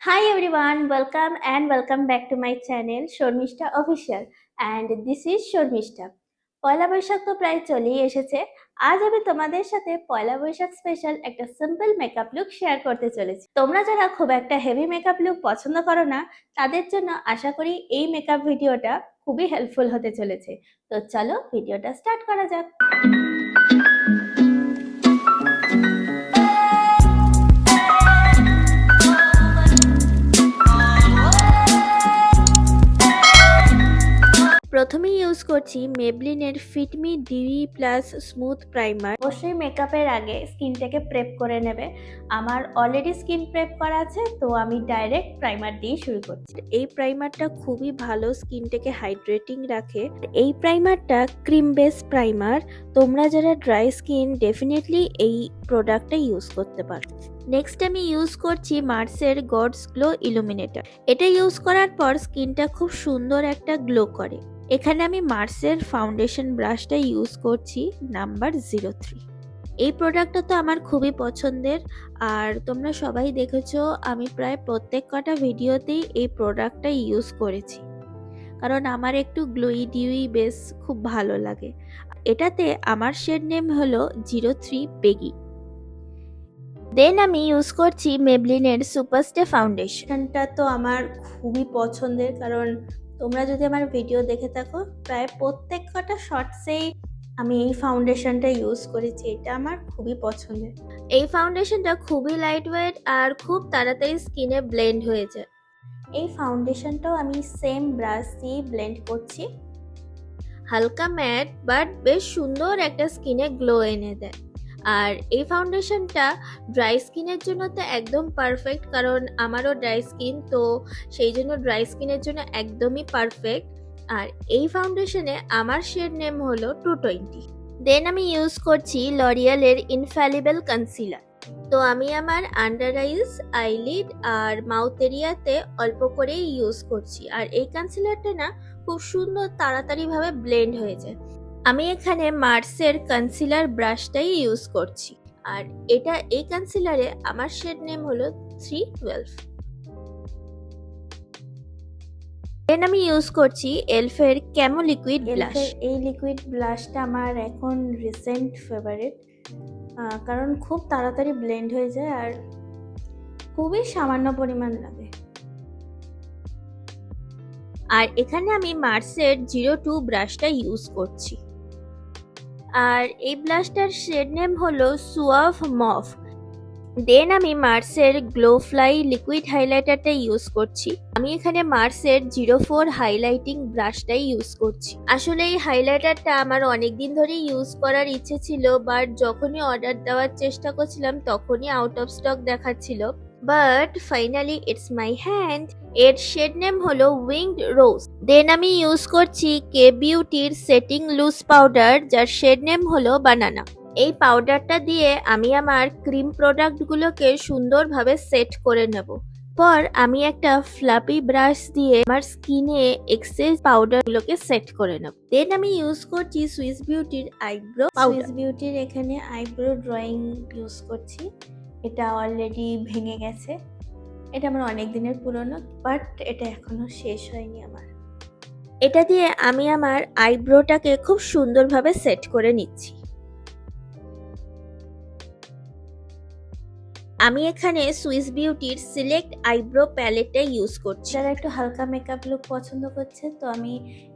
Hi everyone, welcome back to my channel Shormishta Official and this is Shormishta. পয়লা বৈশাখ তো প্রায় চলেই এসেছে। আজ আমি তোমাদের সাথে পয়লা বৈশাখ স্পেশাল একটা সিম্পল মেকআপ লুক শেয়ার করতে চলেছি। তোমরা যারা খুব একটা হেভি মেকআপ লুক পছন্দ করো না, তাদের জন্য আশা করি এই মেকআপ ভিডিওটা খুবই হেল্পফুল হতে চলেছে। তো চলো ভিডিওটা স্টার্ট করা যাক। প্রথমে ইউজ করছি মেবলিনের fit me dewy plus smooth primer. অবশ্যই মেকআপের আগে স্কিনটাকে প্রেপ করে নেবে। আমার অলরেডি স্কিন প্রেপ করা আছে, তো আমি ডাইরেক্ট প্রাইমার দিয়ে শুরু করছি। এই প্রাইমারটা খুবই ভালো, স্কিনটাকে হাইড্রেটিং রাখে। এই প্রাইমারটা ক্রিম বেস প্রাইমার। তোমরা যারা ড্রাই স্কিন ডেফিনেটলি এই প্রোডাক্টটা ইউজ করতে পারো। নেক্সট আমি ইউজ করছি মার্সের গডস গ্লো ইলুমিনেটর। এটা ইউজ করার পর স্কিনটা খুব সুন্দর একটা গ্লো করে। এখানে আমি মার্সের ফাউন্ডেশন ব্রাশটা ইউজ করছি নাম্বার 03। এই প্রোডাক্টটা তো আমার খুবই পছন্দের, আর তোমরা সবাই দেখেছো আমি প্রায় প্রত্যেক কটা ভিডিওতেই এই প্রোডাক্টটা ইউজ করেছি, কারণ আমার একটু গ্লোই ডিউই বেস খুব ভালো লাগে। এটাতে আমার শেড নেম হলো 03 বেগি। দেন আমি ইউজ করছি মেবলিনের সুপারস্টে ফাউন্ডেশনটা। তো আমার খুবই পছন্দের, কারণ তোমরা যদি আমার ভিডিও দেখে থাকো প্রায় প্রত্যেক কটা শর্টসেই আমি এই ফাউন্ডেশনটা ইউজ করেছি। এটা আমার খুবই পছন্দের। এই ফাউন্ডেশনটা খুবই লাইট ওয়েট আর খুব তাড়াতাড়ি স্কিনে ব্লেন্ড হয়ে যায়। এই ফাউন্ডেশনটাও আমি সেম ব্রাশ দিয়ে ব্লেন্ড করছি। হালকা ম্যাট বাট বেশ সুন্দর একটা স্কিনে গ্লো এনে দেয়। আর এই ফাউন্ডেশনটা ড্রাই স্কিনের জন্য তো একদম পারফেক্ট, কারণ আমারও ড্রাই স্কিন, তো সেই জন্য ড্রাই স্কিনের জন্য একদমই পারফেক্ট। আর এই ফাউন্ডেশনে আমার শেড নেম হলো 220। দেন আমি ইউজ করছি লরিয়ালের ইনফ্যালিবল কনসিলার। তো আমি আমার আন্ডার আইস, আইলিড আর মাউথ এরিয়াতে অল্প করেই ইউজ করছি। আর এই কনসিলারটা না খুব সুন্দর তাড়াতাড়ি ভাবে ব্লেন্ড হয়ে যায়। আমি এখানে মার্সের কনসিলার ব্রাশটাই ইউজ করছি। আর এই কনসিলারে আমার শেড নেম হলো 312। দেন আমি ইউজ করছি এলফের ক্যামো লিকুইড ব্লাশ। এই লিকুইড ব্লাশটা আমার এখন রিসেন্ট ফেভারিট, কারণ খুব তাড়াতাড়ি ব্লেন্ড হয়ে যায় আর খুবই সামান্য পরিমাণ লাগে। আর এখানে আমি মার্সের 02 ব্রাশটা ইউজ করছি। আর এই ব্লাশটার শেড নেম হলো সুয়াভ মভ। দেন আমি মার্সের গ্লো ফ্লাই লিকুইড হাইলাইটারটা ইউজ করছি। আমি এখানে মার্সের 04 হাইলাইটিং ব্রাশটাই ইউজ করছি। আসলে এই হাইলাইটারটা আমার অনেকদিন ধরে ইউজ করার ইচ্ছে ছিল, বাট যখনই অর্ডার দেওয়ার চেষ্টা করছিলাম তখনই আউট অফ স্টক দেখাচ্ছিল, but finally it's my hand. এর শেড নেম হলো উইংড রোজ। দেন আমি ইউজ করছি কে বিউটির সেটিং লুজ পাউডার, যার শেড নেম হলো বানানা। এই পাউডারটা দিয়ে আমি আমার ক্রিম প্রোডাক্টগুলোকে সুন্দরভাবে সেট করে নেব। পর আমি একটা ফ্লাপি ব্রাশ দিয়ে আমার স্কিনে এক্সেস পাউডারগুলোকে সেট করে নেব। দেন আমি ইউজ করছি সুইস বিউটির আইব্রো পাউডার। সুইস বিউটির এখানে আইব্রো ড্রয়িং ইউজ করছি। এটা অলরেডি ভেঙে গেছে। এটা আমার অনেক দিনের পুরনো, বাট এটা এখনো শেষ হয়নি আমার। এটা দিয়ে আমি আমার আইব্রোটাকে খুব সুন্দরভাবে সেট করে নিচ্ছি। আমি এখানে সুইস বিউটির সিলেক্ট আইব্রো প্যালেটটা ইউজ করছি। যারা একটু হালকা মেকআপ লুক পছন্দ করছে, তো আমি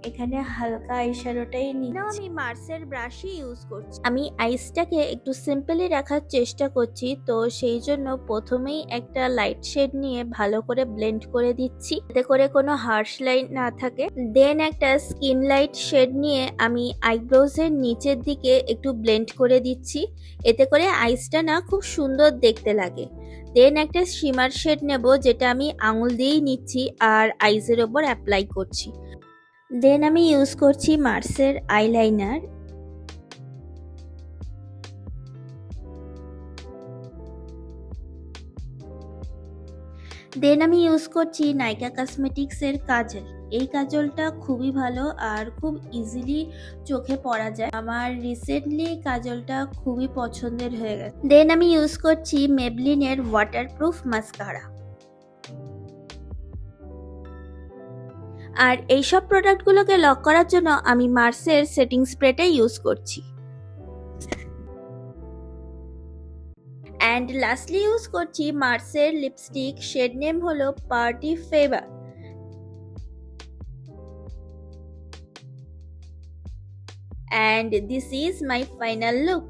এখানে হালকা আইশ্যাডোটাই নিচ্ছি। আমি মার্সের ব্রাশই ইউজ করছি। আমি আইসটাকে একটু সিম্পলি রাখার চেষ্টা করছি, তো সেই জন্য প্রথমেই একটা লাইট শেড নিয়ে ভালো করে ব্লেন্ড করে দিচ্ছি, যাতে করে কোনো হার্শ লাইন না থাকে। দেন একটা স্কিন লাইট শেড নিয়ে আমি আইব্রোজের নিচের দিকে একটু ব্লেন্ড করে দিচ্ছি, এতে করে আইসটা না খুব সুন্দর দেখতে লাগে। দেন একটা শিমার শেড নেব, যেটা আমি আঙুল দিয়েই নিচ্ছি আর আইজের ওপর অ্যাপ্লাই করছি। দেন আমি ইউজ করছি মার্সের আইলাইনার। দেন আমি ইউজ করছি নাইকা কসমেটিক্সের কাজল। এই কাজলটা খুবই ভালো আর খুব ইজিলি চোখে পড়া যায়। আমার রিসেন্টলি কাজলটা খুবই পছন্দের হয়ে গেছে। দেন আমি ইউজ করছি মেবলিনের ওয়াটারপ্রুফ মাস্কারা। আর এইসব প্রোডাক্টগুলোকে লক করার জন্য আমি মার্সের সেটিং স্প্রেটাই ইউজ করছি। অ্যান্ড লাস্টলি ইউজ করছি মার্সের লিপস্টিক, শেড নেম হলো party favour. And this is my final look.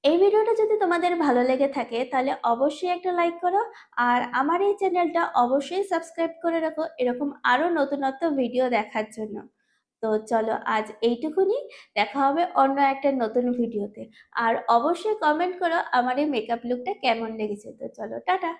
এই ভিডিওটা যদি তোমাদের ভালো লেগে থাকে তাহলে অবশ্যই একটা লাইক করো, আর আমার এই চ্যানেলটা অবশ্যই সাবস্ক্রাইব করে রাখো এরকম আরো নতুনত্ব ভিডিও দেখার জন্য। তো চলো আজ এইটুকুনি, দেখা হবে অন্য একটা নতুন ভিডিওতে। আর অবশ্যই কমেন্ট করো আমার এই মেকআপ লুকটা কেমন লেগেছে। তো চলো টাটা।